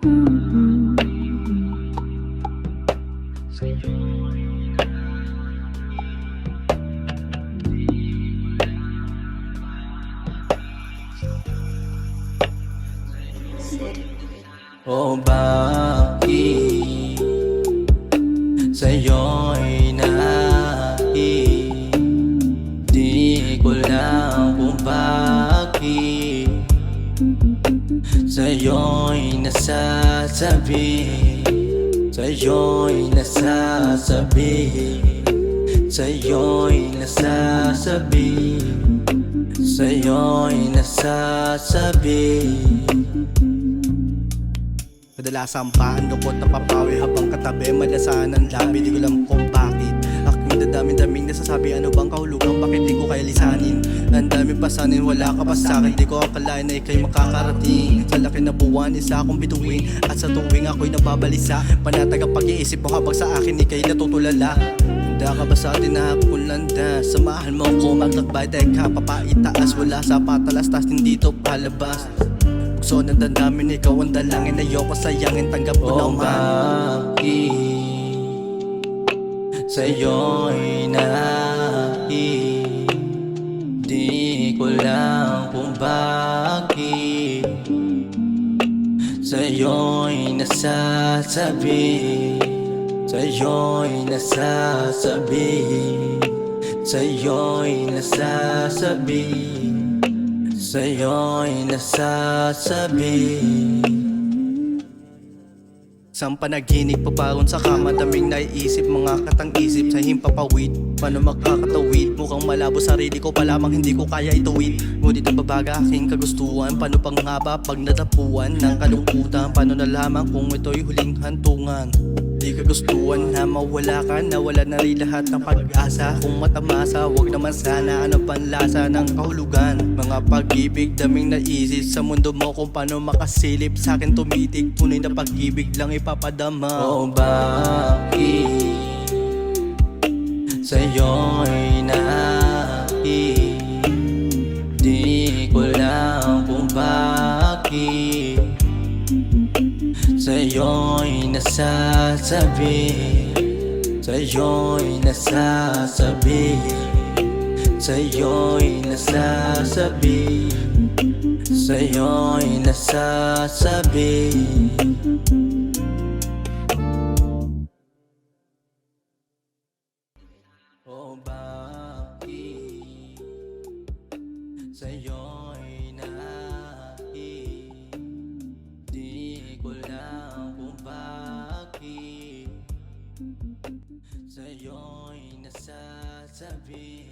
O bakit sa'yo'y nais? Di ko lang kung bakit sa'yo'y nasasabi, sa'yo'y nasasabi, sa'yo'y nasasabi, sa'yo'y nasasabi. Kadalasan pa ang lungkot na papawi habang katabi malasan ang labi. Di ko alam kung bakit aking dadaming-daming nasasabi. Ano bang kahulugan, bakit di ko kaya lisanin? Ang dami pasanin, wala ka pa sa'kin. Di ko akalain na ika'y makakarating. Sa laki na buwan, isa akong bituin. At sa tuwing ako'y nababalisa, panatag ang pag-iisip mo habang sa akin ika'y natutulala. Handa ka ba sa atin na akong landa? Samahan mo ako maglakbay, teka papaitaas. Wala sa patalas, tas hindi to palabas. So nandadamin, ikaw ang dalangin, ayoko sayangin, tanggap ko na bakit sa'yo'y nais? Di ko lang kung bakit sa'yo'y nasasabi, sa'yo'y nasasabi, sa'yo'y nasasabi, sa'yo'y nasasabi. Isang panaginip paparon sa kama, daming naiisip, mga katang-isip sa himpapawid. Paano makakatawid? Mukhang malabo sarili ko pa lamang, hindi ko kaya ituwid. Ngunit nababaga aking kagustuhan, paano pang haba pag natapuan ng kalungkutan? Paano na lamang kung ito'y huling hantungan? Di kagustuhan na mawala ka, nawala na rin lahat ng pag-asa. Kung matamasa, wag naman sana, ano panlasa ng kahulugan? Mga pag-ibig, daming naisip sa mundo mo, kung paano makasilip sa akin tumitig. Tunay na pag-ibig lang ipapadama. O bakit sa'yo'y nais? Di ko lang kung bakit sa'yo'y nasasabi, sa'yo'y nasasabi, sa'yo'y nasasabi, sa'yo'y nasasabi. O bakit sa'yo'y nais? Di ko lang kung bakit sa'yo'y nasasabi,